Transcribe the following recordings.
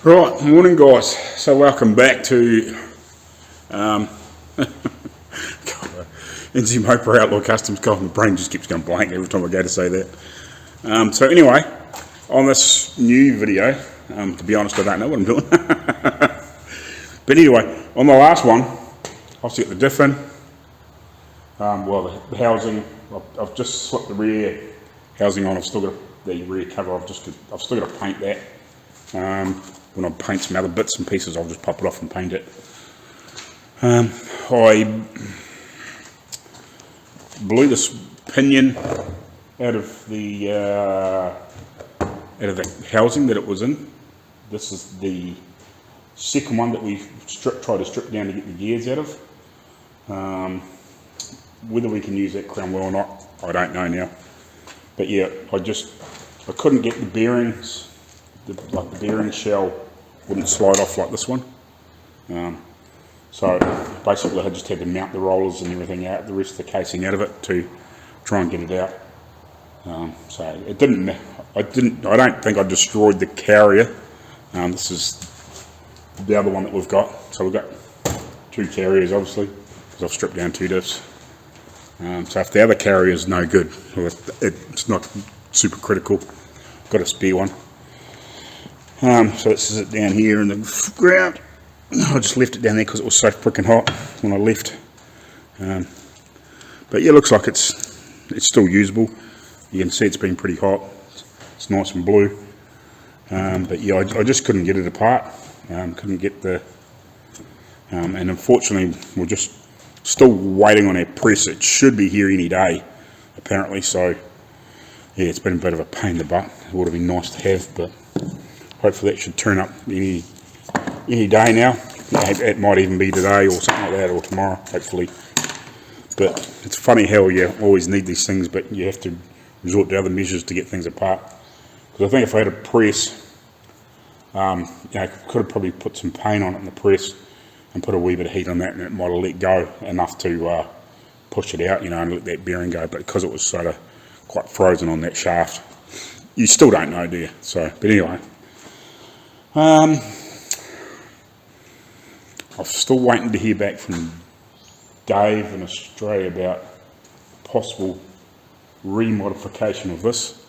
Right, morning guys. So welcome back to NZ Hombre Outlaw Customs. God, my brain just keeps going blank every time I go to say that. So anyway, on this new video, to be honest, I don't know what I'm doing. But anyway, on the last one, obviously got the diff in. Well, the housing, I've just slipped the rear housing on. I've still got the rear cover. I've still got to paint that. When I paint some other bits and pieces, I'll just pop it off and paint it. I blew this pinion out of the housing that it was in. This is the second one that we tried to strip down to get the gears out of. Whether we can use that crown wheel or not, I don't know now. But yeah, I couldn't get the bearings. Like the bearing shell wouldn't slide off like this one, so basically I just had to mount the rollers and everything out, the rest of the casing out of it to try and get it out. So it didn't. I don't think I destroyed the carrier. This is the other one that we've got. So we've got two carriers, obviously, because I've stripped down two diffs. So if the other carrier is no good, it's not super critical. Got a spare one. So this is it down here in the ground. I just left it down there because it was so freaking hot when I left. But yeah, it looks like it's still usable. You can see it's been pretty hot. It's nice and blue. But yeah, I just couldn't get it apart. Couldn't get the... and unfortunately, we're just still waiting on our press. It should be here any day, apparently. So yeah, it's been a bit of a pain in the butt. It would have been nice to have, but hopefully that should turn up any day now. It might even be today or something like that, or tomorrow, hopefully. But it's funny how you always need these things, but you have to resort to other measures to get things apart. Because I think if I had a press, could have probably put some paint on it in the press and put a wee bit of heat on that, and it might have let go enough to push it out, and let that bearing go. But because it was sort of quite frozen on that shaft, you still don't know, do you? So, but anyway. I'm still waiting to hear back from Dave in Australia about possible remodification of this.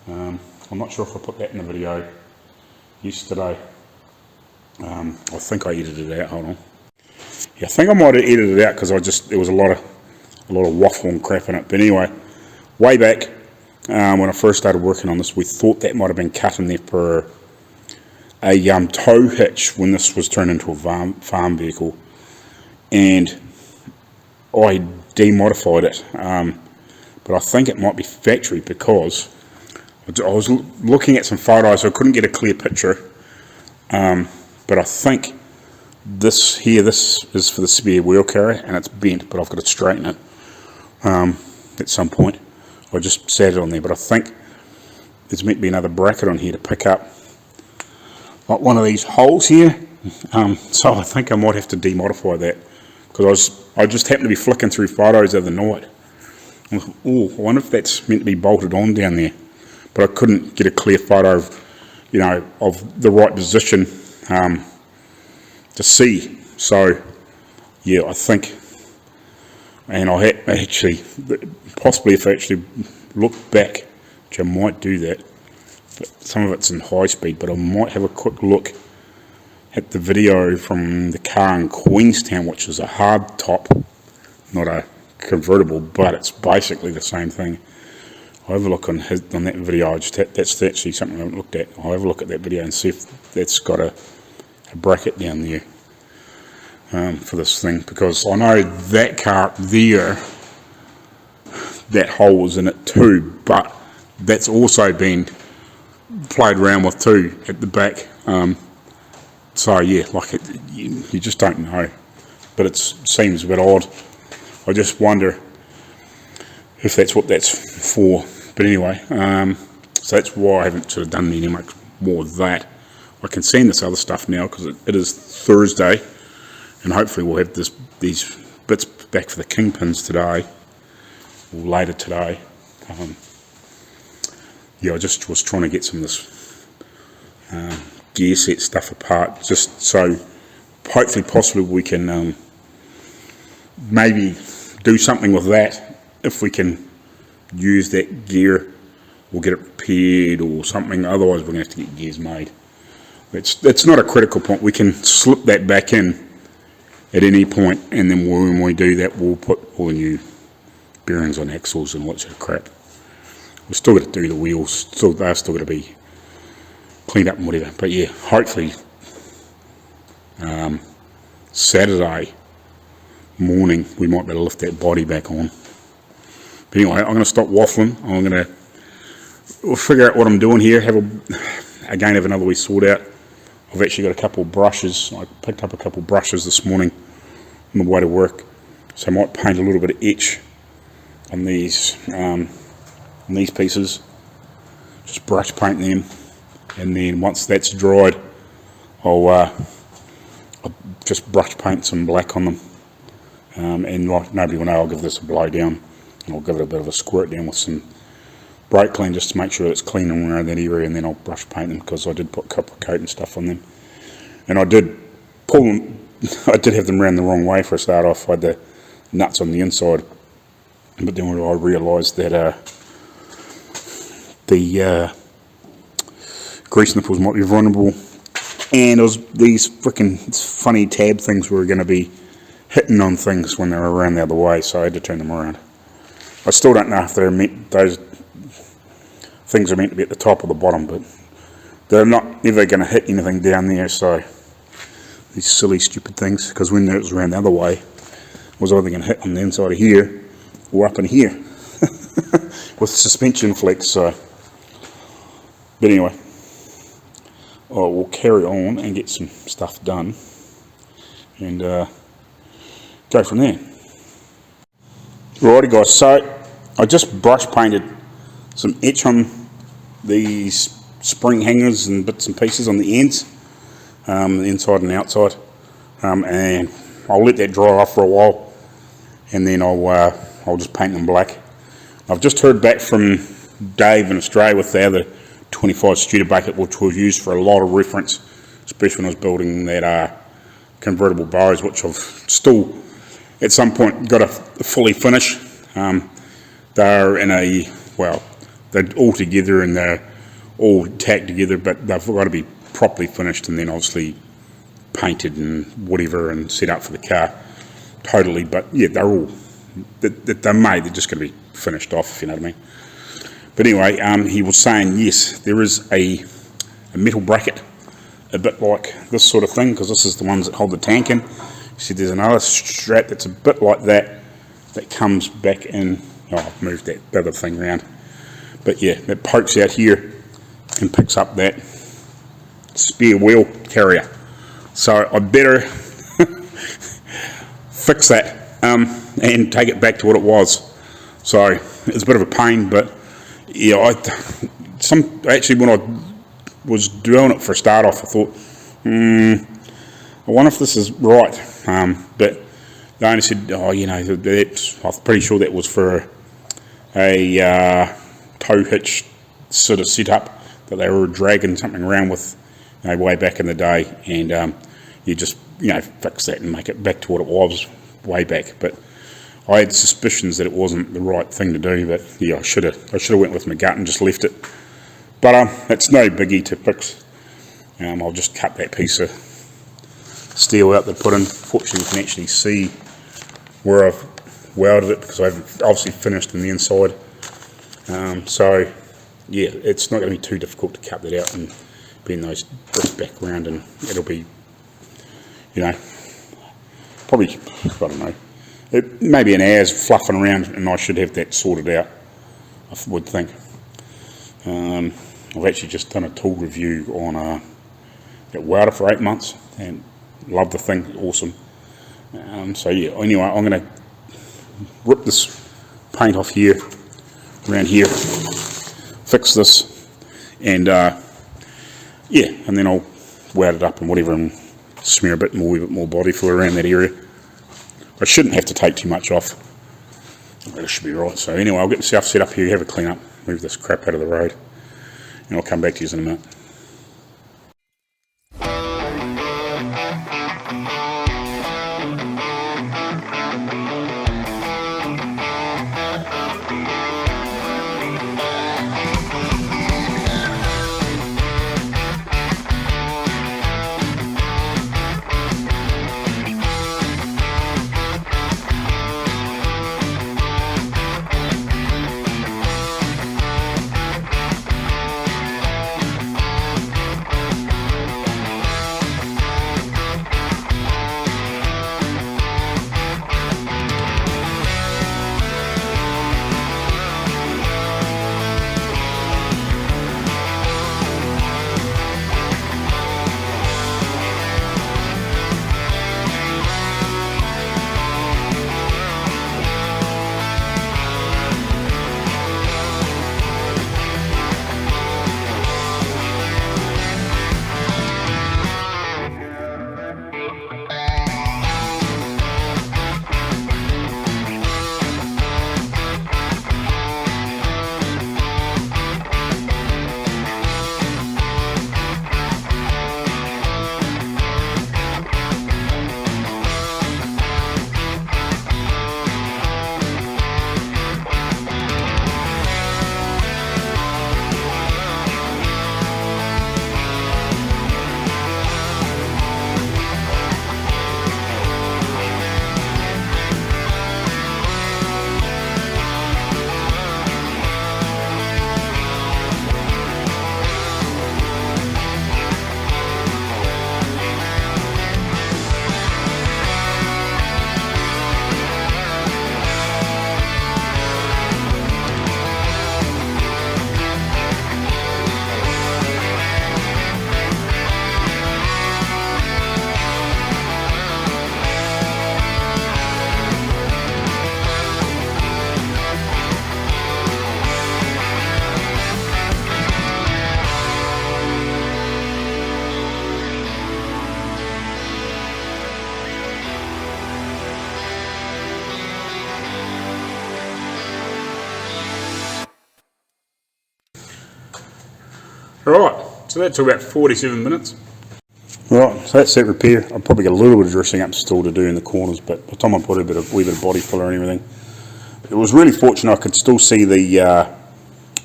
I'm not sure if I put that in the video yesterday. I think I edited it out. Hold on. Yeah, I think I might have edited it out because there was a lot of waffle and crap in it. But anyway, way back when I first started working on this, we thought that might have been cut in there for a tow hitch when this was turned into a farm vehicle, and I demodified it, but I think it might be factory because I was looking at some photos, so I couldn't get a clear picture, but I think this is for the spare wheel carrier and it's bent, but I've got to straighten it at some point. I just sat it on there, but I think there's meant to be another bracket on here to pick up like one of these holes here, so I think I might have to demodify that, because I just happened to be flicking through photos the other night. Oh, I wonder if that's meant to be bolted on down there, but I couldn't get a clear photo of, of the right position to see. So yeah, I think, and I actually, possibly if I actually look back, which I might do that. But some of it's in high speed, but I might have a quick look at the video from the C.A.R in Queenstown, which is a hard top, not a convertible, but it's basically the same thing. I'll have a look on that video. That's actually something I haven't looked at. I'll have a look at that video and see if that's got a bracket down there for this thing, because I know that car there, that hole was in it too, but that's also been played around with too at the back. So yeah, like you just don't know, but it seems a bit odd. I just wonder if that's what that's for. But anyway, so that's why I haven't sort of done any much more of that. I can see this other stuff now because it is Thursday, and hopefully we'll have these bits back for the kingpins today or later today. Yeah, I just was trying to get some of this gear set stuff apart, just so hopefully possibly we can maybe do something with that if we can use that gear or get it repaired or something. Otherwise we're going to have to get gears made. It's not a critical point. We can slip that back in at any point, and then when we do that we'll put all the new bearings on axles and all that sort of crap. We're still got to do the wheels, they're still got to be cleaned up and whatever. But yeah, hopefully Saturday morning we might be able to lift that body back on. But anyway, I'm going to stop waffling. We'll figure out what I'm doing here, have another wee sort out. I've actually got a couple of brushes. I picked up a couple of brushes this morning on the way to work, so I might paint a little bit of etch on these pieces, just brush paint them, and then once that's dried I'll just brush paint some black on them, and like nobody will know, I'll give this a blow down and I'll give it a bit of a squirt down with some brake clean just to make sure it's clean around that area, and then I'll brush paint them because I did put copper coat and stuff on them, and I did pull them. I did have them round the wrong way for a start off. I had the nuts on the inside, but then I realised that the grease nipples might be vulnerable, and it was these freaking funny tab things were going to be hitting on things when they were around the other way, so I had to turn them around. I still don't know if they're meant, those things are meant to be at the top or the bottom, but they're not ever going to hit anything down there, so these silly stupid things, because when it was around the other way it was either going to hit on the inside of here or up in here with suspension flex. So but anyway, I will carry on and get some stuff done and go from there. Righty guys, so I just brush painted some etch on these spring hangers and bits and pieces on the ends, the inside and outside, and I'll let that dry off for a while, and then I'll just paint them black. I've just heard back from Dave in Australia with the other 25 Studebaker, which was used for a lot of reference, especially when I was building that convertible bows, which I've still at some point got to fully finish. They're in a, well, they're all together and they're all tacked together, but they've got to be properly finished and then obviously painted and whatever and set up for the car totally. But yeah, they're all, they're made, they're just going to be finished off, if you know what I mean. But anyway, he was saying yes, there is a metal bracket, a bit like this sort of thing, because this is the ones that hold the tank in. He said there's another strap that's a bit like that comes back in. Oh, I've moved that other thing around. But yeah, that pokes out here and picks up that spare wheel carrier. So I better fix that and take it back to what it was. So it's a bit of a pain, but yeah, actually when I was doing it for a start off, I thought, I wonder if this is right. But they only said, oh, you know, I'm pretty sure that was for a tow hitch sort of setup that they were dragging something around with, you know, way back in the day, and you just, you know, fix that and make it back to what it was way back. But I had suspicions that it wasn't the right thing to do, but yeah, I should have went with my gut and just left it. But it's no biggie to fix. I'll just cut that piece of steel out that I put in. Fortunately, you can actually see where I've welded it because I've obviously finished in the inside. So yeah, it's not going to be too difficult to cut that out and bend those bits back around, and it'll be, you know, probably, I don't know, maybe an hour's fluffing around and I should have that sorted out, I would think. I've actually just done a tool review on that welder for 8 months and love the thing, awesome. So yeah, anyway, I'm going to rip this paint off here, around here, fix this, and yeah, and then I'll weld it up and whatever and smear a bit more body fluid around that area. I shouldn't have to take too much off. That should be right. So anyway, I'll get myself set up here, have a clean up, move this crap out of the road, and I'll come back to you in a minute. Right, so that took about 47 minutes. Right, so that's that repair. I've probably got a little bit of dressing up still to do in the corners, but by the time I put a wee bit of body filler and everything, it was really fortunate I could still see the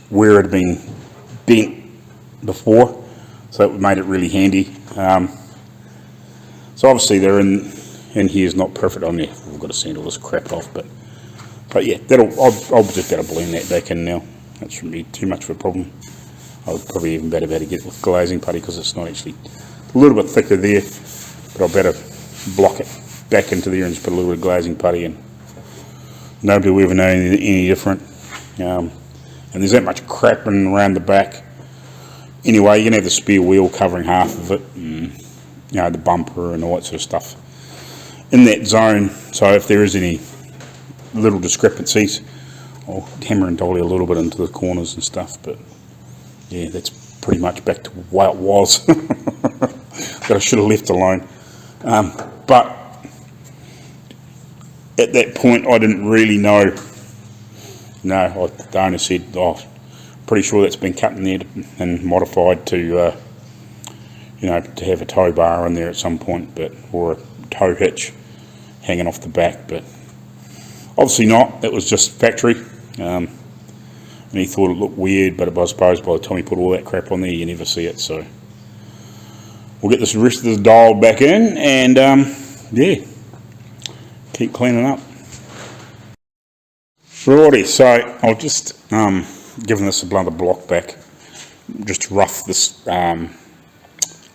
where it had been bent before, so that made it really handy. So obviously they're in here is not perfect on there. We've got to sand all this crap off, but yeah, I'll just better blend that back in now. That shouldn't be too much of a problem. I would probably even better get it with glazing putty because it's not actually a little bit thicker there, but I'll better block it back into there and just put a little bit of glazing putty in. Nobody will ever know any different. And there's that much crap running around the back. Anyway, you're going to have the spare wheel covering half of it, and, you know, the bumper and all that sort of stuff in that zone. So if there is any little discrepancies, I'll hammer and dolly a little bit into the corners and stuff, but yeah, that's pretty much back to what it was that I should have left alone. But at that point I didn't really know. No, the owner said, oh, pretty sure that's been cut in there and modified to you know, to have a tow bar in there at some point, but or a tow hitch hanging off the back, but obviously not. It was just factory, and he thought it looked weird, but I suppose by the time he put all that crap on there you never see it. So we'll get this rest of the dial back in and yeah, keep cleaning up. Righty, so I'll just giving this another block back, just rough this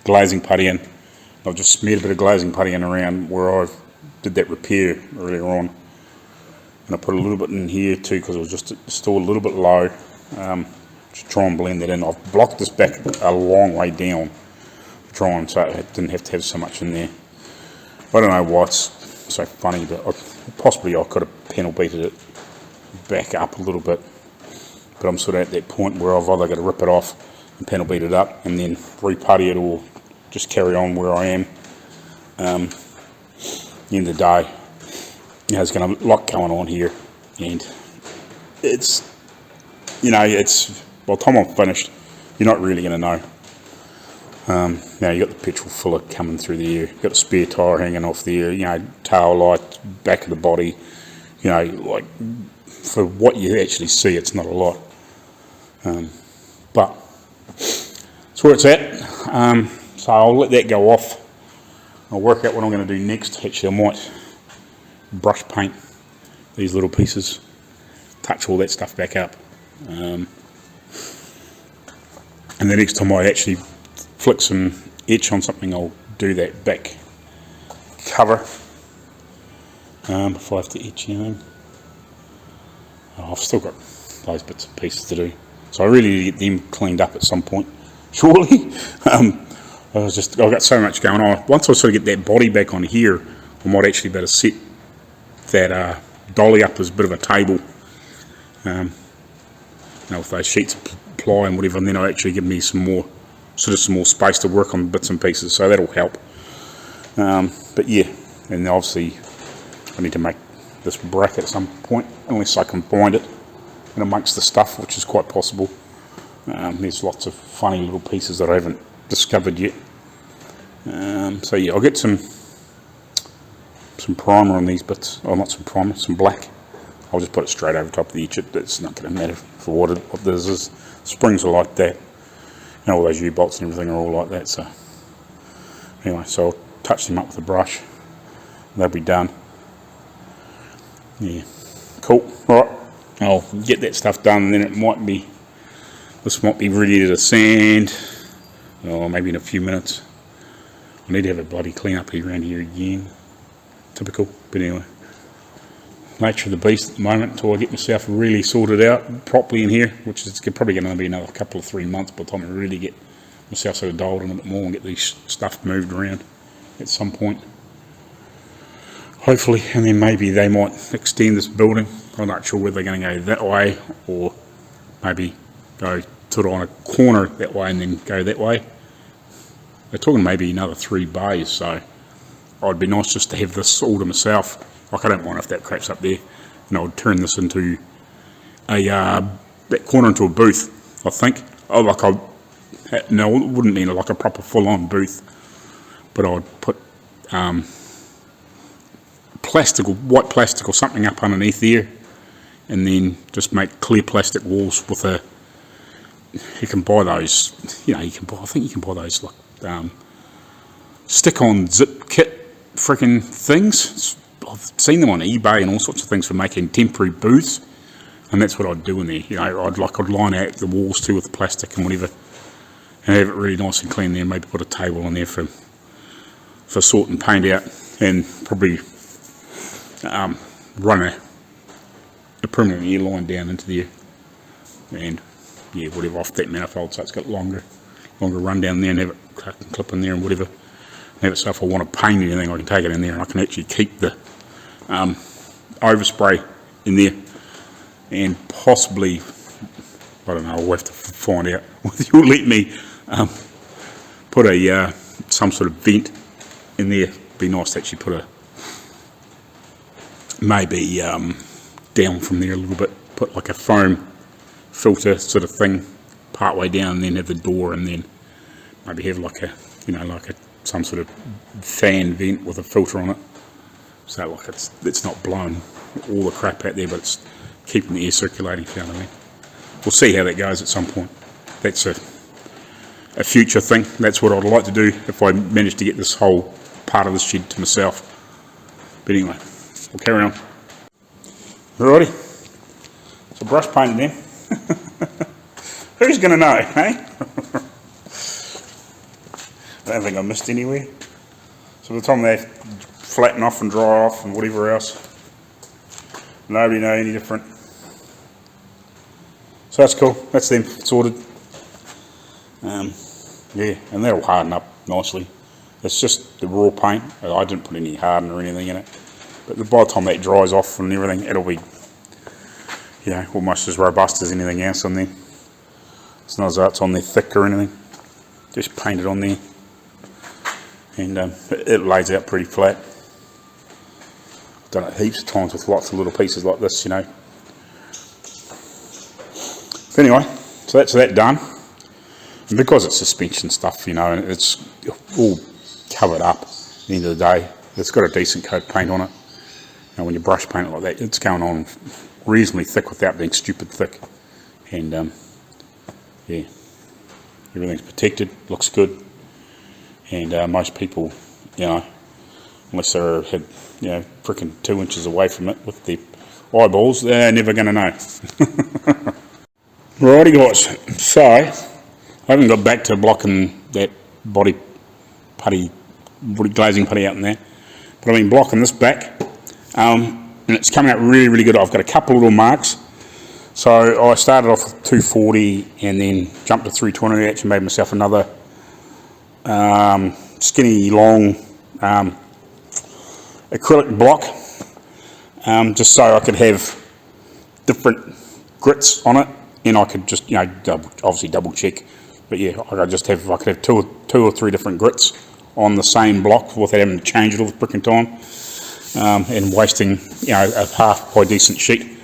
glazing putty in. I've just smeared a bit of glazing putty in around where I did that repair earlier on, and I put a little bit in here too because it was just still a little bit low. Just try and blend that in. I've blocked this back a long way down, trying so it didn't have to have so much in there. I don't know why it's so funny, but possibly I could have panel beated it back up a little bit, but I'm sort of at that point where I've either got to rip it off and panel beat it up and then re-putty it, or just carry on where I am. At the end of the day, you know, there's going to be a lot going on here, and it's, you know, it's, by the time I'm finished, you're not really going to know. Now you got the petrol filler coming through the air, you've got the spare tyre hanging off there, you know, tail light, back of the body, you know, like, for what you actually see, it's not a lot. But that's where it's at. So I'll let that go off. I'll work out what I'm going to do next. Actually, I might brush paint these little pieces, touch all that stuff back up. And the next time I actually flick some etch on something, I'll do that back cover before I have to etch anything. I've still got those bits and pieces to do, so I really need to get them cleaned up at some point, surely. I've got so much going on. Once I sort of get that body back on here, I might actually better set that dolly up as a bit of a table, you know, with those sheets of ply and whatever, and then I'll actually give me some more space to work on bits and pieces, so that'll help. But yeah, and obviously I need to make this bracket at some point, unless I can find it in amongst the stuff, which is quite possible. There's lots of funny little pieces that I haven't discovered yet. So yeah, I'll get some primer on these bits, or not some primer, some black. I'll just put it straight over top of the etch. It's not going to matter for what this is. Springs are like that, you know, all those U-bolts and everything are all like that. So anyway, so I'll touch them up with a brush, they'll be done. Yeah, cool. Right, I'll get that stuff done, and then this might be ready to sand, or maybe in a few minutes. I need to have a bloody clean up around here again. Typical, but anyway. Nature of the beast at the moment until I get myself really sorted out properly in here, which is probably going to be another couple of 3 months by the time I really get myself sort of dialed in a bit more and get these stuff moved around at some point. Hopefully, and then maybe they might extend this building. I'm not sure whether they're going to go that way or maybe go sort of on a corner that way and then go that way. They're talking maybe another 3 bays, so it'd be nice just to have this all to myself. Like, I don't mind if that crap's up there, and I'll turn this into that corner into a booth, I think. Oh, like no, it wouldn't be like a proper full-on booth, but I'd put plastic or white plastic or something up underneath there, and then just make clear plastic walls with a, you can buy those, you know, I think you can buy those like stick-on zip kit freaking things. I've seen them on eBay and all sorts of things for making temporary booths, and that's what I'd do in there. You know, I'd line out the walls too with plastic and whatever, and have it really nice and clean there. Maybe put a table on there for sorting paint out, and probably run a permanent air line down into there, and yeah, whatever, off that manifold, so it's got longer run down there, and have it clip in there and whatever. And have it so if I want to paint anything, I can take it in there, and I can actually keep the overspray in there, and possibly, I don't know, I'll have to find out whether you'll let me put a some sort of vent in there. Be nice to actually put a, maybe down from there a little bit, put like a foam filter sort of thing part way down, and then have the door, and then maybe have like a, you know, like a some sort of fan vent with a filter on it, so like it's not blowing all the crap out there, but it's keeping the air circulating, if you know what I mean. We'll see how that goes at some point. That's a future thing. That's what I'd like to do if I manage to get this whole part of the shed to myself. But anyway, we'll carry on. Alrighty, so brush painted there. Who's going to know, eh? I don't think I missed anywhere. So by the time they flatten off and dry off and whatever else, nobody know any different. So that's cool, that's them sorted. Yeah, and that'll harden up nicely. It's just the raw paint. I didn't put any hardener or anything in it. But by the time that dries off and everything, it'll be, you know, almost as robust as anything else on there. It's not as though it's on there thick or anything. Just paint it on there. And it lays out pretty flat. I've done it heaps of times with lots of little pieces like this, you know. But anyway, so that's that done. And because it's suspension stuff, you know, and it's all covered up at the end of the day, it's got a decent coat of paint on it. And when you brush paint it like that, it's going on reasonably thick without being stupid thick. And yeah, everything's protected, looks good. And most people, you know, unless they're had, you know, freaking 2 inches away from it with their eyeballs, they're never going to know. Righty guys, so I haven't got back to blocking that body glazing putty out in there, but I've been blocking this back, and it's coming out really, really good. I've got a couple of little marks. So I started off with 240 and then jumped to 320. I actually made myself another skinny, long acrylic block, just so I could have different grits on it, and I could just, you know, obviously double check. But yeah, I could have two or three different grits on the same block without having to change it all the freaking time, and wasting, you know, a half by decent sheet.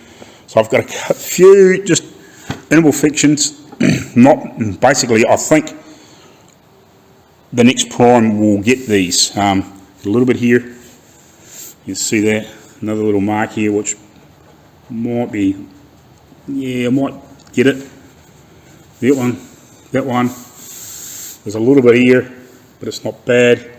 So I've got a few just imperfections. Not basically, I think the next prime will get these. A little bit here, you can see that, another little mark here, which might be, yeah, I might get it. That one. There's a little bit here, but it's not bad.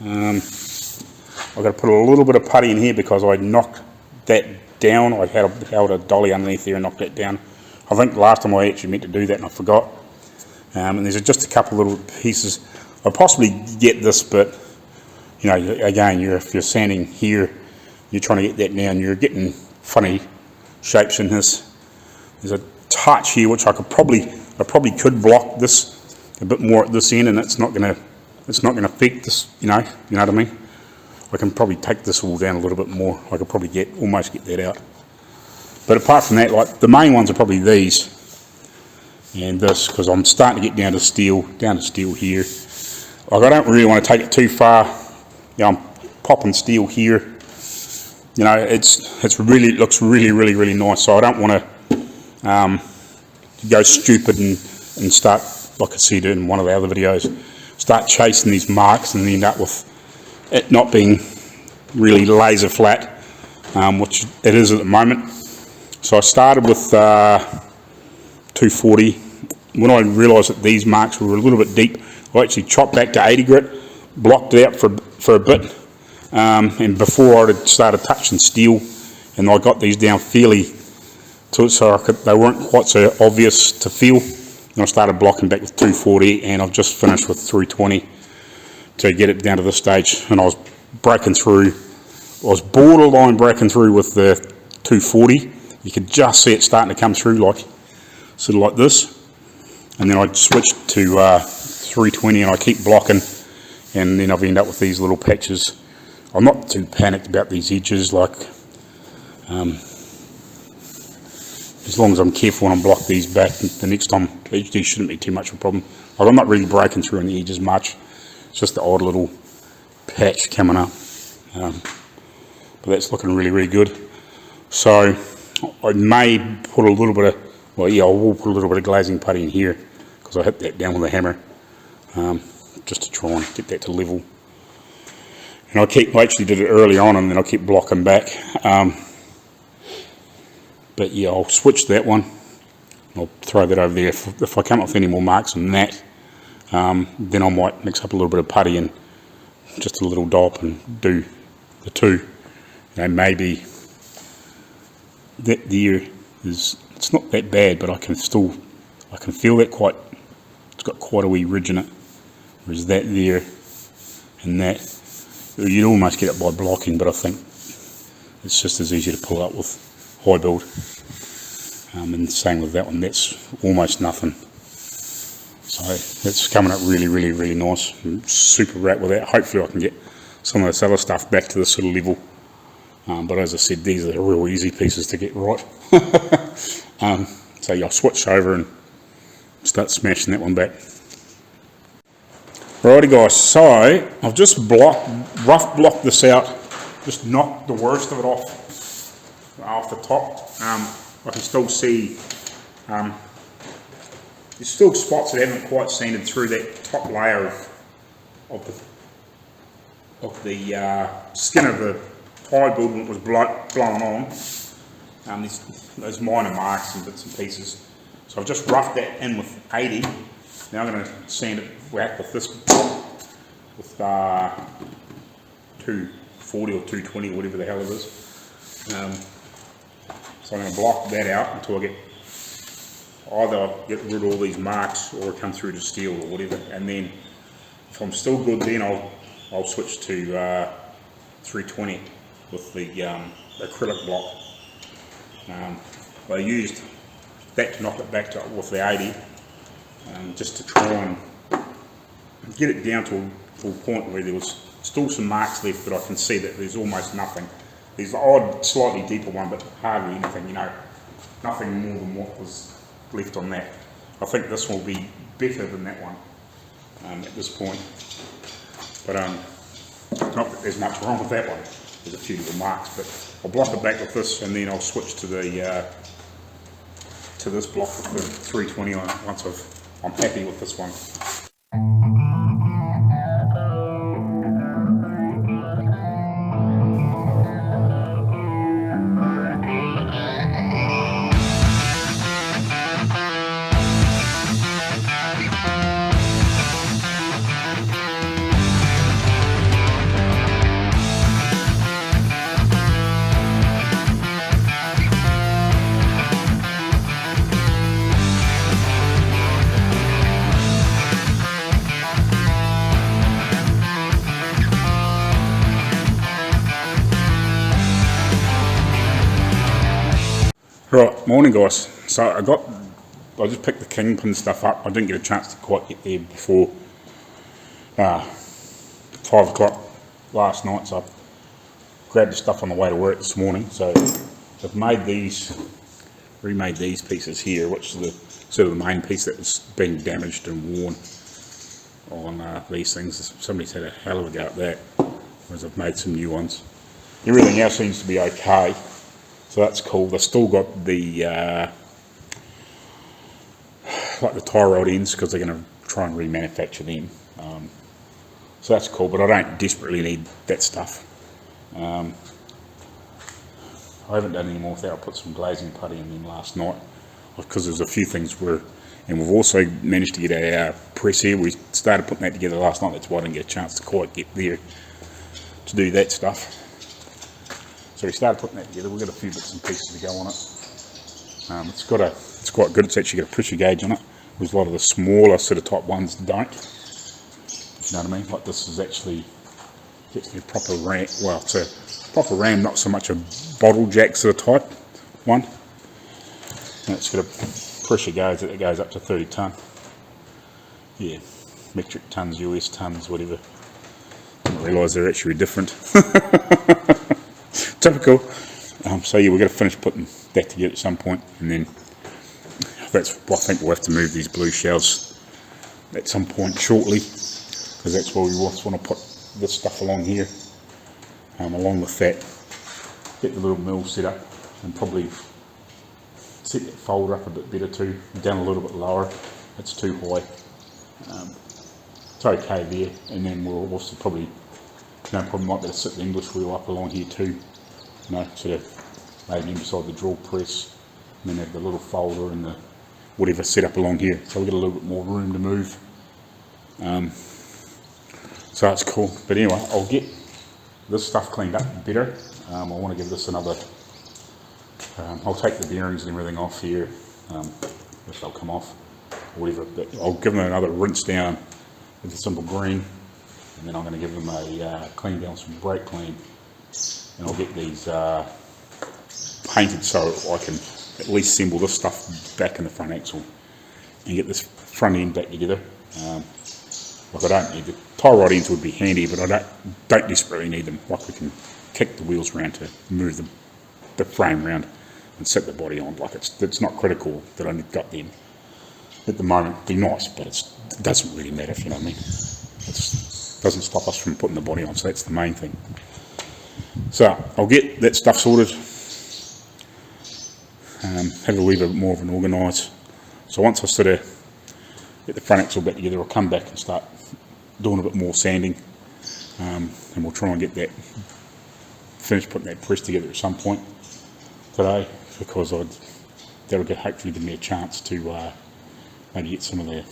I've got to put a little bit of putty in here because I knocked that down. I held a dolly underneath there and knocked that down. I think last time I actually meant to do that and I forgot. And there's just a couple little pieces. I'll possibly get this, but you know, again, if you're sanding here, you're trying to get that down, you're getting funny shapes in this. There's a touch here which I probably could block this a bit more at this end, and it's not gonna affect this. You know what I mean. I can probably take this all down a little bit more. I could probably almost get that out. But apart from that, like the main ones are probably these and this, because I'm starting to get down to steel here. Like I don't really want to take it too far. You know, I'm popping steel here. You know, it looks really nice. So I don't want to go stupid and start like I said in one of the other videos, start chasing these marks and end up with it not being really laser flat, which it is at the moment. So I started with 240. When I realised that these marks were a little bit deep, I actually chopped back to 80 grit, blocked it out for a bit, and before I had started touching steel, and I got these down fairly to it so they weren't quite so obvious to feel, and I started blocking back with 240, and I've just finished with 320 to get it down to this stage. And I was breaking through, I was borderline breaking through with the 240. You could just see it starting to come through, like sort of like this, and then I switched to 320 and I keep blocking, and then I've ended up with these little patches. I'm not too panicked about these edges, like as long as I'm careful when I block these back, the next time these shouldn't be too much of a problem. Like, I'm not really breaking through on the edges much, it's just the odd little patch coming up, but that's looking really, really good. So I may put a little bit of, well, yeah, I will put a little bit of glazing putty in here, because I hit that down with a hammer, just to try and get that to level. And I actually did it early on, and then I keep blocking back. But yeah, I'll switch that one. I'll throw that over there. If I come up with any more marks on that, then I might mix up a little bit of putty and just a little dop and do the two. You know, maybe that there is, it's not that bad, but I can feel that it's got quite a wee ridge in it. Whereas that there and that, you'd almost get it by blocking, but I think it's just as easy to pull up with high build. And same with that one, that's almost nothing. So that's coming up really, really, really nice. I'm super rapt with that. Hopefully I can get some of this other stuff back to this sort of level. But as I said, these are the real easy pieces to get right. So yeah, I'll switch over and start smashing that one back. Alrighty guys, so I've just rough blocked this out, just knocked the worst of it off the top. I can still see there's still spots that haven't quite sanded through that top layer of the skin of the pie build when it was blown on. Those minor marks and bits and pieces. So I've just roughed that in with 80. Now I'm going to sand it whack with this block with 240 or 220, whatever the hell it is. So I'm going to block that out until I either get rid of all these marks or come through to steel or whatever. And then if I'm still good, then I'll switch to 320 with the acrylic block. I used that to knock it back to with the 80, just to try and get it down to a point where there was still some marks left, but I can see that there's almost nothing. There's the odd, slightly deeper one, but hardly anything, you know, nothing more than what was left on that. I think this will be better than that one at this point, but not that there's much wrong with that one. There's a few little marks, but I'll block it back with this, and then I'll switch to the to this block with the 320 on it once I'm happy with this one. Right, morning guys. So I just picked the kingpin stuff up. I didn't get a chance to quite get there before 5 o'clock last night, so I grabbed the stuff on the way to work this morning. So I've remade these pieces here, which is the sort of the main piece that was being damaged and worn on these things. Somebody's had a hell of a go at that, whereas I've made some new ones. Everything else seems to be okay. So that's cool. They've still got the like the tie rod ends because they're going to try and remanufacture them. So that's cool, but I don't desperately need that stuff. I haven't done any more with that. I put some glazing putty in them last night because there's a few things where, and we've also managed to get our press here. We started putting that together last night. That's why I didn't get a chance to quite get there to do that stuff. So we started putting that together. We've got a few bits and pieces to go on it. It's quite good. It's actually got a pressure gauge on it. Whereas a lot of the smaller sort of type ones don't. You know what I mean? Like this is actually a proper ram. Well, it's a proper ram, not so much a bottle jack sort of type one. And it's got a pressure gauge that goes up to 30 tonne. Yeah, metric tonnes, US tonnes, whatever. I didn't realise they're actually different. Typical. So yeah, we're going to finish putting that together at some point, and then that's. I think we'll have to move these blue shells at some point shortly, because that's where we want to put this stuff along here. Along with that, get the little mill set up, and probably set that folder up a bit better too, down a little bit lower. It's too high. It's okay there, and then we'll also probably, might better sit the English wheel up along here too. Sort of maybe beside the drill press, and then have the little folder and the whatever set up along here. So we've got a little bit more room to move. So that's cool. But anyway, I'll get this stuff cleaned up better. I want to give this another. I'll take the bearings and everything off here, if they'll come off, or whatever. But I'll give them another rinse down with the simple green, and then I'm going to give them a clean down some brake clean. And I'll get these painted so I can at least assemble this stuff back in the front axle and get this front end back together. Like I don't need the tie rod ends would be handy, but I don't desperately need them. Like we can kick the wheels around to move the frame around and set the body on. Like it's not critical that I've got them at the moment. It'd be nice, but it doesn't really matter, if you know what I mean. It doesn't stop us from putting the body on, so that's the main thing. So I'll get that stuff sorted, have a wee bit more of an organise. So once I sort of get the front axle back together, I'll come back and start doing a bit more sanding, and we'll try and get that finished, putting that press together at some point today, because that'll hopefully give me a chance to maybe get some of the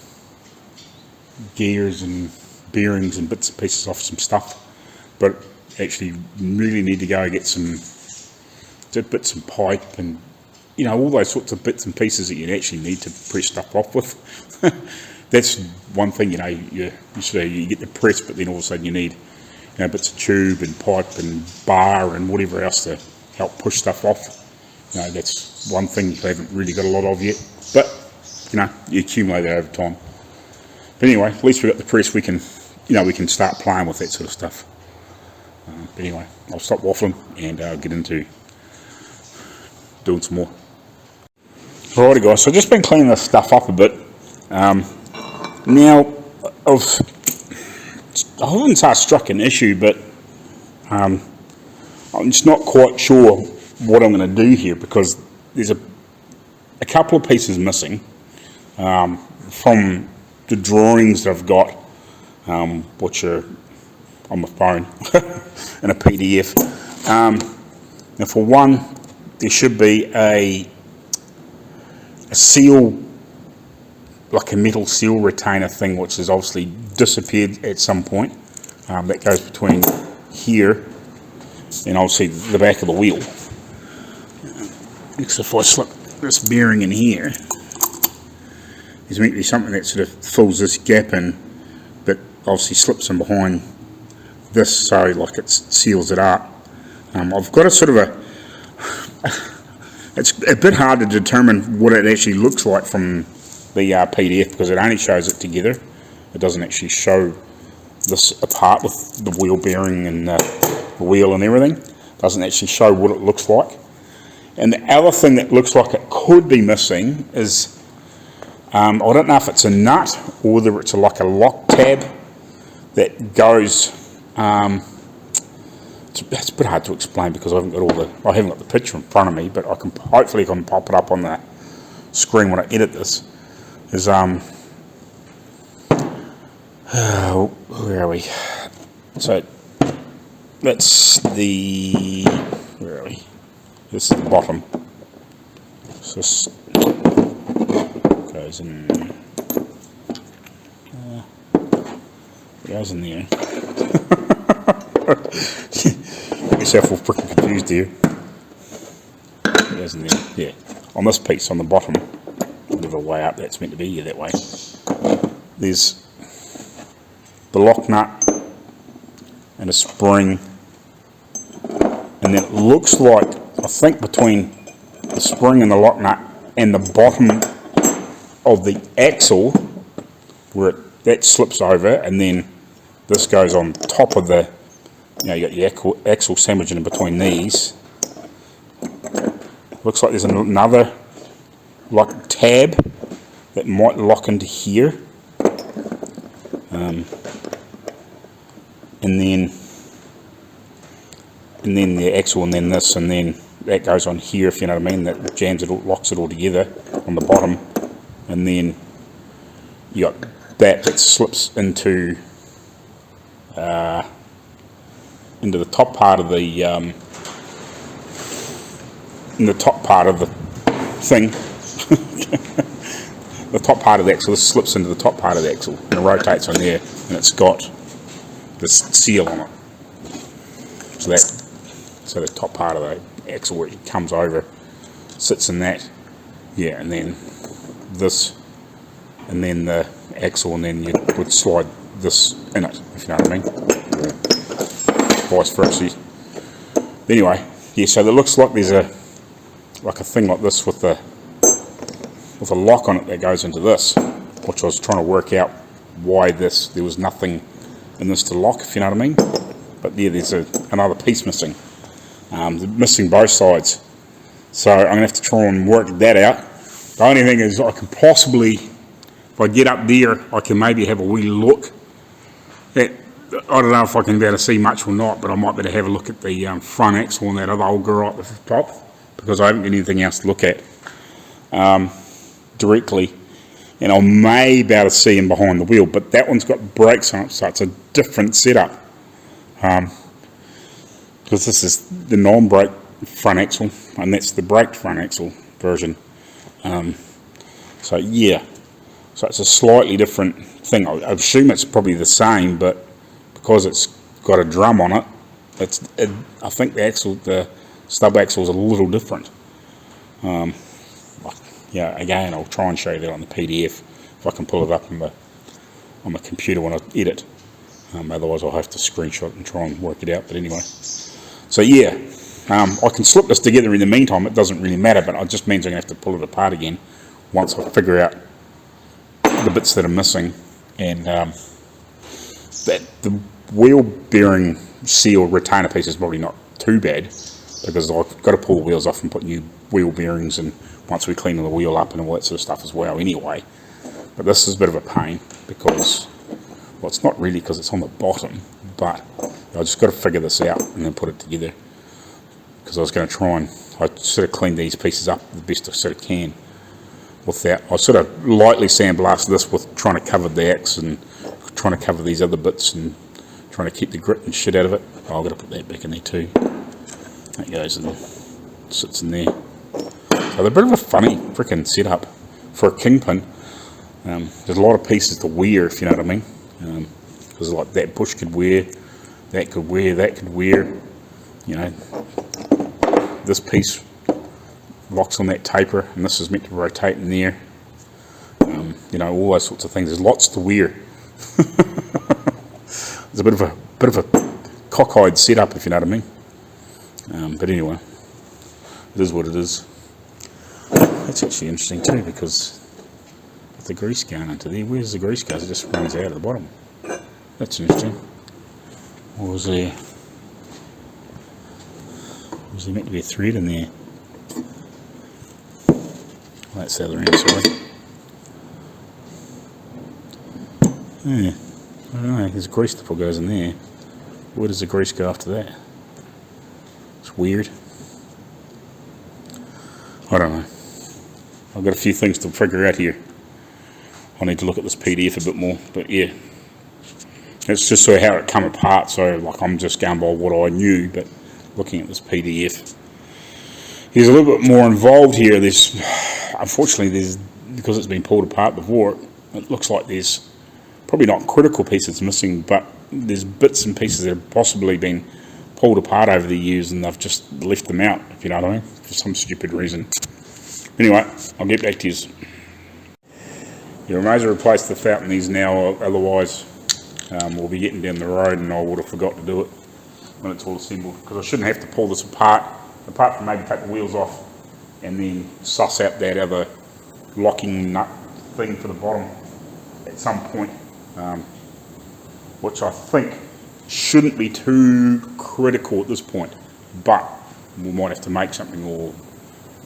gears and bearings and bits and pieces off some stuff. But actually really need to go and get some bits and pipe and all those sorts of bits and pieces that you actually need to press stuff off with. That's one thing, you get the press, but then all of a sudden you need bits of tube and pipe and bar and whatever else to help push stuff off. That's one thing you haven't really got a lot of yet, but you accumulate that over time. But anyway, at least we've got the press. We can start playing with that sort of stuff. But anyway, I'll stop waffling and get into doing some more. Alrighty guys, so I've just been cleaning this stuff up a bit. Now, I wouldn't say I struck an issue, but I'm just not quite sure what I'm going to do here, because there's a couple of pieces missing from the drawings that I've got, which are on my phone in a PDF. Now for one, there should be a seal, like a metal seal retainer thing, which has obviously disappeared at some point. That goes between here and obviously the back of the wheel. Next, if I slip this bearing in here, there's meant to be something that sort of fills this gap in, but obviously slips in behind this, so like it seals it up. I've got a sort of it's a bit hard to determine what it actually looks like from the PDF, because it only shows it together. It doesn't actually show this apart with the wheel bearing and the wheel and everything. It doesn't actually show what it looks like. And the other thing that looks like it could be missing is, I don't know if it's a nut or whether it's like a lock tab that goes, it's a bit hard to explain because I haven't got the picture in front of me, but hopefully I can pop it up on the screen when I edit this. is where are we? So that's the, where are we? This is the bottom. So this goes in. Goes in there. Get yourself all freaking confused here. Goes in there. Yeah. On this piece on the bottom, whatever way up that's meant to be, yeah, that way. There's the lock nut and a spring, and then it looks like, I think between the spring and the lock nut and the bottom of the axle, where that slips over, and then this goes on top of the, you know, you got your axle sandwich in between these. Looks like there's another like tab that might lock into here. And then the axle, and then this, and then that goes on here, if you know what I mean. That jams it all, locks it all together on the bottom, and then you got that slips into the top part of the thing. The top part of the axle, this slips into the top part of the axle and it rotates on there, and it's got this seal on it. So the top part of the axle where it comes over sits in that, yeah, and then this, and then the axle, and then you would slide this in it, if you know what I mean, or vice versa. Anyway, yeah, so it looks like there's a thing like this with a lock on it that goes into this, which I was trying to work out why there was nothing in this to lock, if you know what I mean. But yeah, there's another piece missing. Missing both sides. So I'm going to have to try and work that out. The only thing is I can possibly, if I get up there, I can maybe have a wee look at, I don't know if I can be able to see much or not, but I might be able to have a look at the front axle and that other old girl at the top, because I haven't got anything else to look at directly. And I may be able to see in behind the wheel, but that one's got brakes on it, so it's a different setup. Because this is the non-brake front axle, and that's the braked front axle version. So yeah, so it's a slightly different thing. I assume it's probably the same, but because it's got a drum on it, I think the stub axle is a little different. Yeah, again, I'll try and show you that on the PDF if I can pull it up on my computer when I edit. Otherwise, I'll have to screenshot and try and work it out. But anyway, so yeah, I can slip this together in the meantime. It doesn't really matter, but it just means I'm going to have to pull it apart again once I figure out the bits that are missing. And that the wheel bearing seal retainer piece is probably not too bad, because I've got to pull the wheels off and put new wheel bearings in once we clean the wheel up and all that sort of stuff as well anyway. But this is a bit of a pain because, well, it's not really because it's on the bottom, but I just got to figure this out and then put it together, because I was going to try and I sort of clean these pieces up the best I sort of can with that. I sort of lightly sandblasted this with trying to cover the axe and trying to cover these other bits and trying to keep the grit and shit out of it. Oh, I've got to put that back in there too. That goes and sits in there. So they're a bit of a funny freaking setup for a kingpin. There's a lot of pieces to wear, if you know what I mean. Because like that bush could wear, that could wear, that could wear. You know, this piece locks on that taper, and this is meant to rotate in there. You know, all those sorts of things. There's lots to wear. It's a bit of a cockeyed setup, if you know what I mean. But anyway, it is what it is. That's actually interesting too, because with the grease going into there, where's the grease goes? It just runs out of the bottom. That's interesting. Or was there meant to be a thread in there? Well, that's the other end, sorry. Yeah, I don't know, there's a grease nipple goes in there. Where does the grease go after that? It's weird. I don't know. I've got a few things to figure out here. I need to look at this PDF a bit more, but yeah, it's just sort of how it come apart. So like I'm just going by what I knew, but looking at this PDF, there's a little bit more involved here. There's, unfortunately, because it's been pulled apart before, it looks like there's probably not critical pieces missing, but there's bits and pieces that have possibly been pulled apart over the years and they've just left them out, if you know what I mean, for some stupid reason. Anyway, I'll get back to you. You may as well replace the fountain these now, otherwise we'll be getting down the road and I would have forgot to do it when it's all assembled, because I shouldn't have to pull this apart from maybe take the wheels off and then suss out that other locking nut thing for the bottom at some point, which I think shouldn't be too critical at this point, but we might have to make something or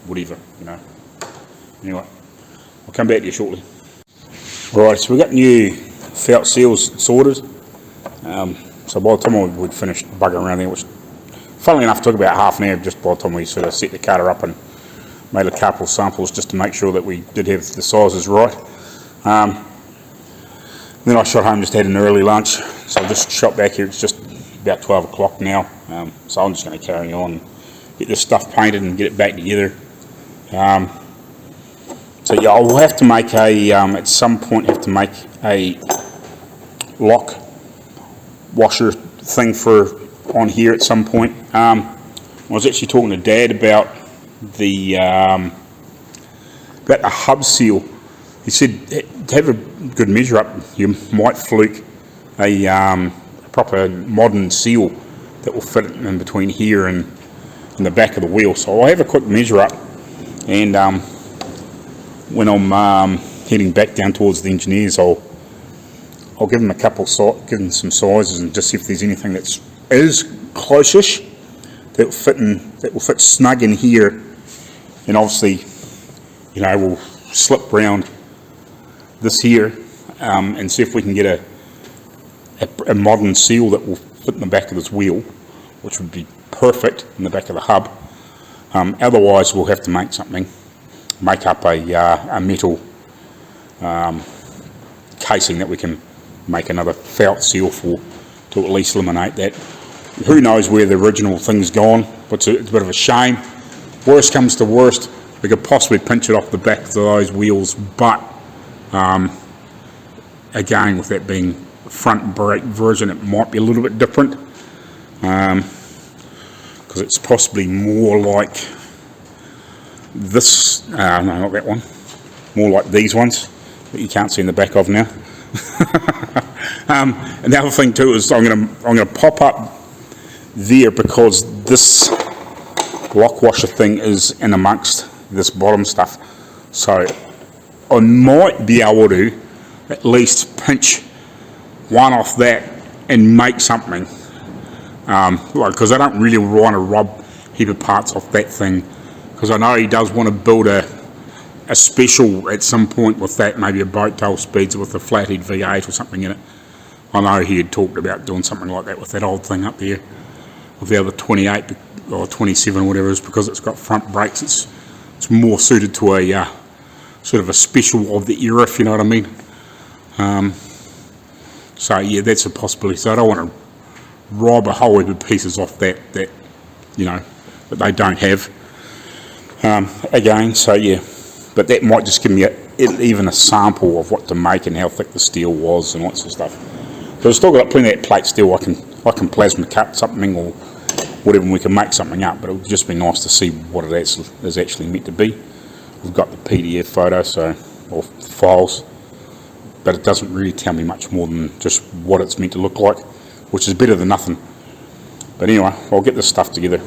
whatever, you know. Anyway, I'll come back to you shortly. Alright, so we've got new felt seals sorted. So by the time we'd finished bugging around there, which funnily enough took about half an hour just by the time we sort of set the cutter up and made a couple of samples just to make sure that we did have the sizes right. Then I shot home, just had an early lunch, so I just shot back here. It's just about 12 o'clock now, so I'm just going to carry on, get this stuff painted and get it back together. So yeah, I'll have to make at some point have to make a lock washer thing on here at some point. I was actually talking to Dad about the hub seal. He said to have a good measure up, you might fluke a proper modern seal that will fit in between here and in the back of the wheel. So I'll have a quick measure up, and when I'm heading back down towards the engineers, I'll give them give them some sizes and just see if there's anything that's close-ish that will fit snug in here, and obviously, you know, we'll slip round this here and see if we can get a modern seal that will fit in the back of this wheel, which would be perfect in the back of the hub. Otherwise, we'll have to make up a metal casing that we can make another felt seal for, to at least eliminate that. Who knows where the original thing's gone, but it's a bit of a shame. Worst comes to worst, we could possibly pinch it off the back of those wheels, but again, with that being front brake version, it might be a little bit different, because it's possibly more like this, no, not that one, more like these ones that you can't see in the back of now. And the other thing too is I'm going to pop up there, because this lock washer thing is in amongst this bottom stuff, so I might be able to at least pinch one off that and make something, because I don't really want to rob a heap of parts off that thing, because I know he does want to build a special at some point with that, maybe a boat tail speeds with a flathead V8 or something in it. I know he had talked about doing something like that with that old thing up there, with the other 28 or 27 or whatever it is, because it's got front brakes. It's more suited to a sort of a special of the era, if you know what I mean. So yeah, that's a possibility. So I don't want to rob a whole heap of pieces off that you know, that they don't have. Again, so yeah, but that might just give me even a sample of what to make and how thick the steel was and all that sort of stuff. So I've still got plenty of that plate steel. I can plasma cut something or whatever, and we can make something up, but it would just be nice to see what it is actually meant to be. We've got the PDF photo, or files, but it doesn't really tell me much more than just what it's meant to look like, which is better than nothing. But anyway, I'll get this stuff together.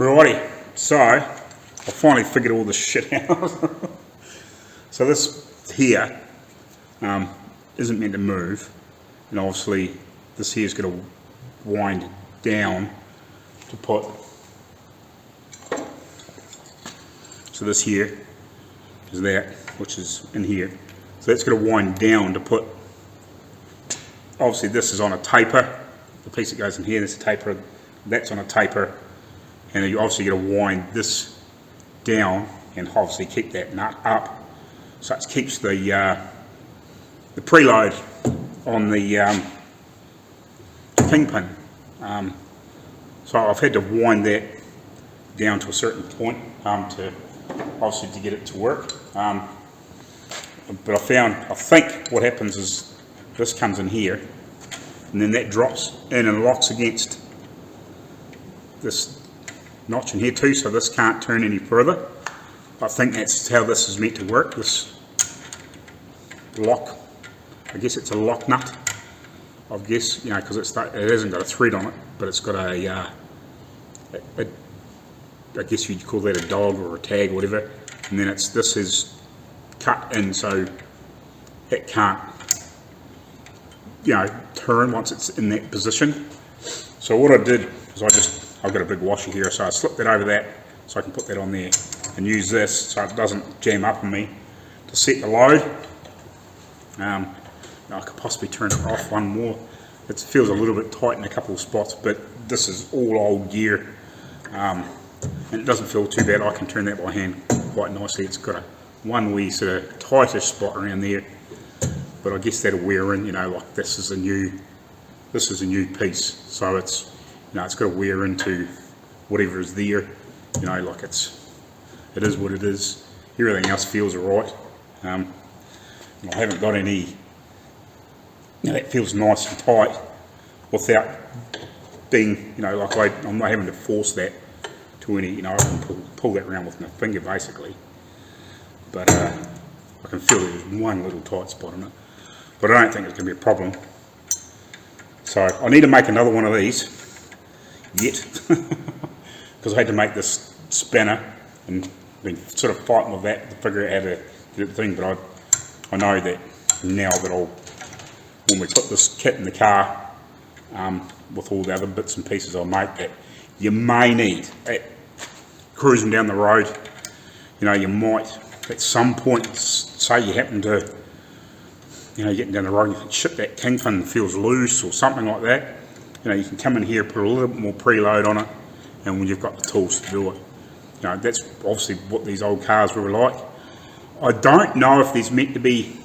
Righty, so I finally figured all this shit out. So this here isn't meant to move, and obviously this here is going to wind down to put, so this here is that, which is in here, so that's going to wind down to put, obviously this is on a taper, the piece that goes in here, there's a taper, that's on a taper, and you obviously got to wind this down and obviously keep that nut up, so it keeps the preload on the kingpin. So I've had to wind that down to a certain point to obviously to get it to work. But I think what happens is this comes in here, and then that drops in and locks against this notch in here too, so this can't turn any further. I think that's how this is meant to work, this lock. I guess it's a lock nut, I guess, you know, because it hasn't got a thread on it, but it's got a I guess you'd call that a dog or a tag or whatever, and then this is cut in so it can't, you know, turn once it's in that position. So what I did is I've got a big washer here, so I slipped it over that so I can put that on there and use this so it doesn't jam up on me to set the load. I could possibly turn it off one more. It feels a little bit tight in a couple of spots, but this is all old gear, and it doesn't feel too bad. I can turn that by hand quite nicely. It's got a one wee sort of tightish spot around there, but I guess that'll wear in, you know, like this is a new piece, so it's, you know, it's got to wear into whatever is there, you know, like it is what it is. Everything else feels alright. I haven't got any, you know, that feels nice and tight without being, you know, like I'm not having to force that to any, you know, I can pull that around with my finger basically, but I can feel there's one little tight spot on it, but I don't think it's going to be a problem. So I need to make another one of these yet, because I had to make this spanner and been sort of fighting with that to figure out how to do the thing, but I know that now that when we put this kit in the car, with all the other bits and pieces I'll make, that you may need, cruising down the road, you know, you might at some point, say you happen to, you know, getting down the road and you think, shit, that kingpin feels loose or something like that, you know, you can come in here, put a little bit more preload on it, and when you've got the tools to do it. You know, that's obviously what these old cars were like. I don't know if there's meant to be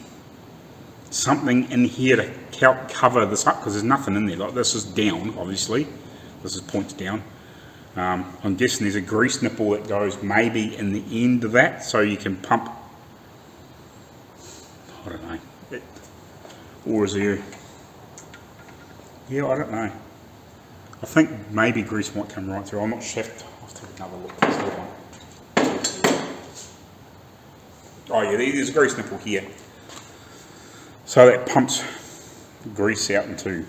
something in here to help cover this up, because there's nothing in there. Like this is down, obviously. This is points down. I'm guessing there's a grease nipple that goes maybe in the end of that, so you can pump. I don't know. Or is there? Yeah, I don't know. I think maybe grease might come right through. I'm not sure. I'll have to take another look at this one. Oh yeah, there's a grease nipple here. So that pumps grease out into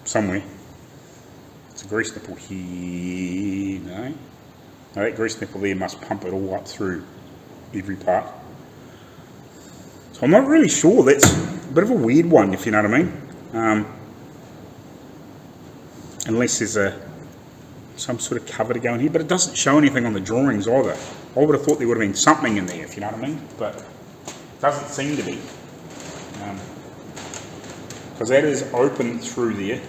somewhere. It's a grease nipple here, no? No, that grease nipple there must pump it all up through every part. So I'm not really sure. That's a bit of a weird one, if you know what I mean. Unless there's some sort of cover to go in here, but it doesn't show anything on the drawings either. I would have thought there would have been something in there, if you know what I mean, but it doesn't seem to be. Because that is open through there,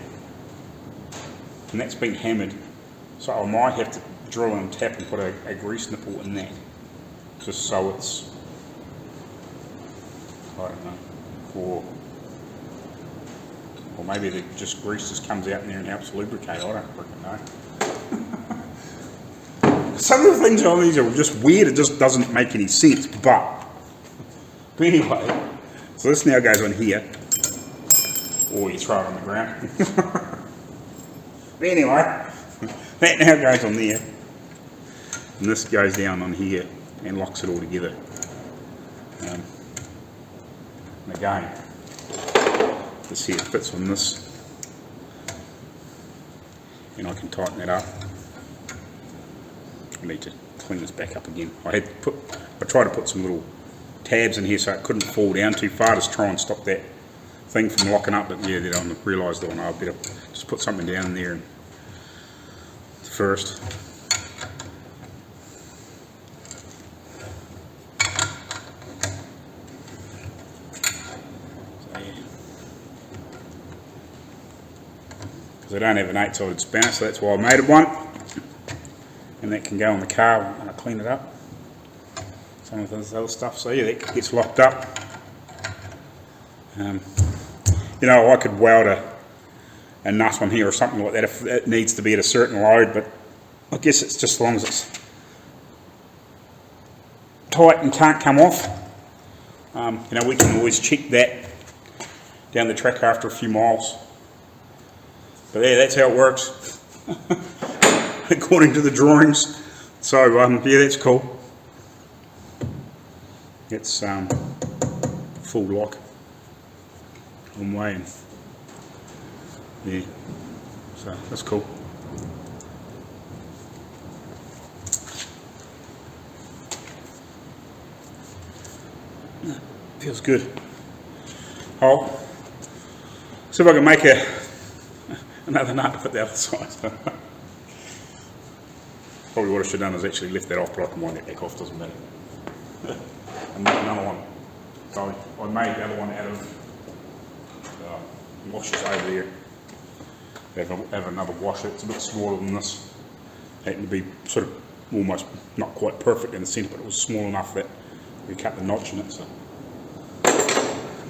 and that's been hammered, so I might have to drill and tap and put a grease nipple in that, just so it's, I don't know, or maybe the just grease just comes out in there and helps lubricate. I don't freaking know. Some of the things on these are just weird. It just doesn't make any sense. But anyway, so this now goes on here, or you throw it on the ground. But anyway, that now goes on there, and this goes down on here and locks it all together. And again, this here fits on this, and I can tighten that up. I need to clean this back up again. I tried to put some little tabs in here so it couldn't fall down too far, just try and stop that thing from locking up, but yeah, then I realised that I better just put something down in there first. I don't have an 8-sided spanner, so that's why I made it one, and that can go in the car when I clean it up. Some of this other stuff, so yeah, that gets locked up. You know, I could weld a nut on here or something like that if it needs to be at a certain load, but I guess it's just as long as it's tight and can't come off. You know, we can always check that down the track after a few miles. But yeah, that's how it works, according to the drawings. So yeah, that's cool. It's full lock one way, and yeah, so that's cool. Feels good. I'll see if I can make another nut to put the other side. Probably what I should have done is actually lift that off, but I can wind that back off, doesn't matter. And make another one. So I made the other one out of washers over there. Have another washer. It's a bit smaller than this. It happened to be sort of almost not quite perfect in the centre, but it was small enough that we cut the notch in it. So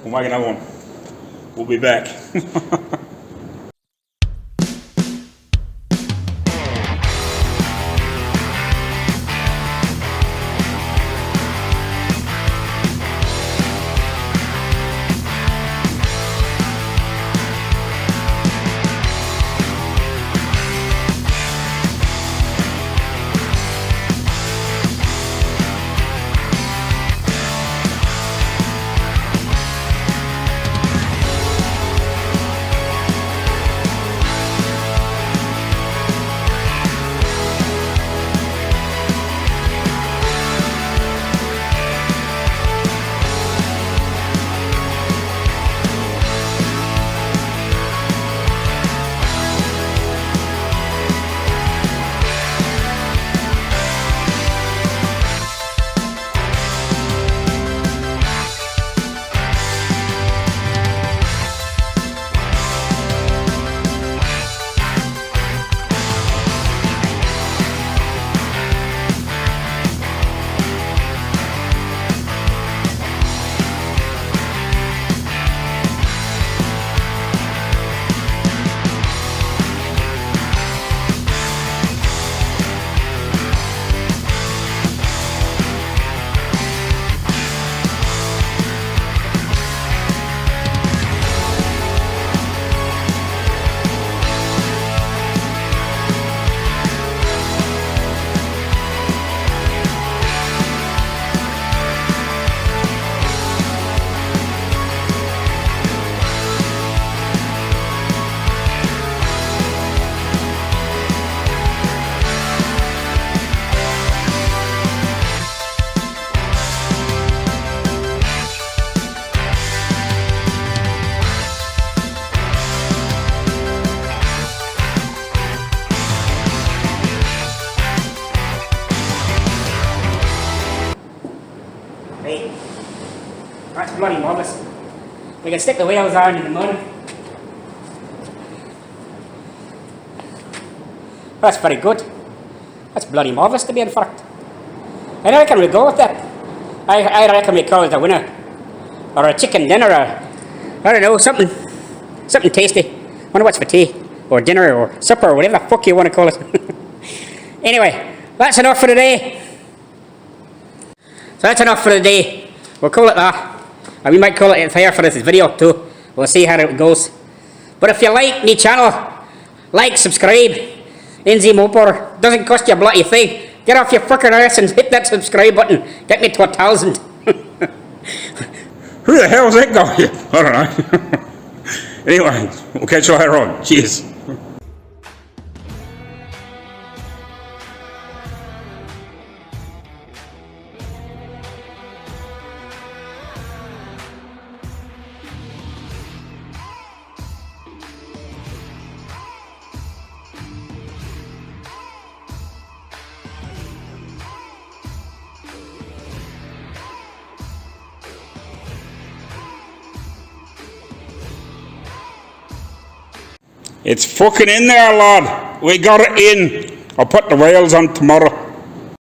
we'll make another one. We'll be back. That's bloody marvellous. We can stick the wheels on in the mud. That's very good. That's bloody marvellous, to be in fact. I reckon we'll go with that. I reckon we call it a winner. Or a chicken dinner, or I don't know, something tasty. Wonder what's for tea, or dinner, or supper, or whatever the fuck you want to call it. Anyway, that's enough for today. So that's enough for the day. We'll call it that. And we might call it FIR for this video too. We'll see how it goes. But if you like my channel, like, subscribe. NZ Motor, doesn't cost you a bloody thing. Get off your fucking ass and hit that subscribe button. Get me to 1,000. Who the hell is that guy? I don't know. Anyway, we'll catch you later on. Cheers. It's fucking in there, lad. We got it in. I'll put the wheels on tomorrow.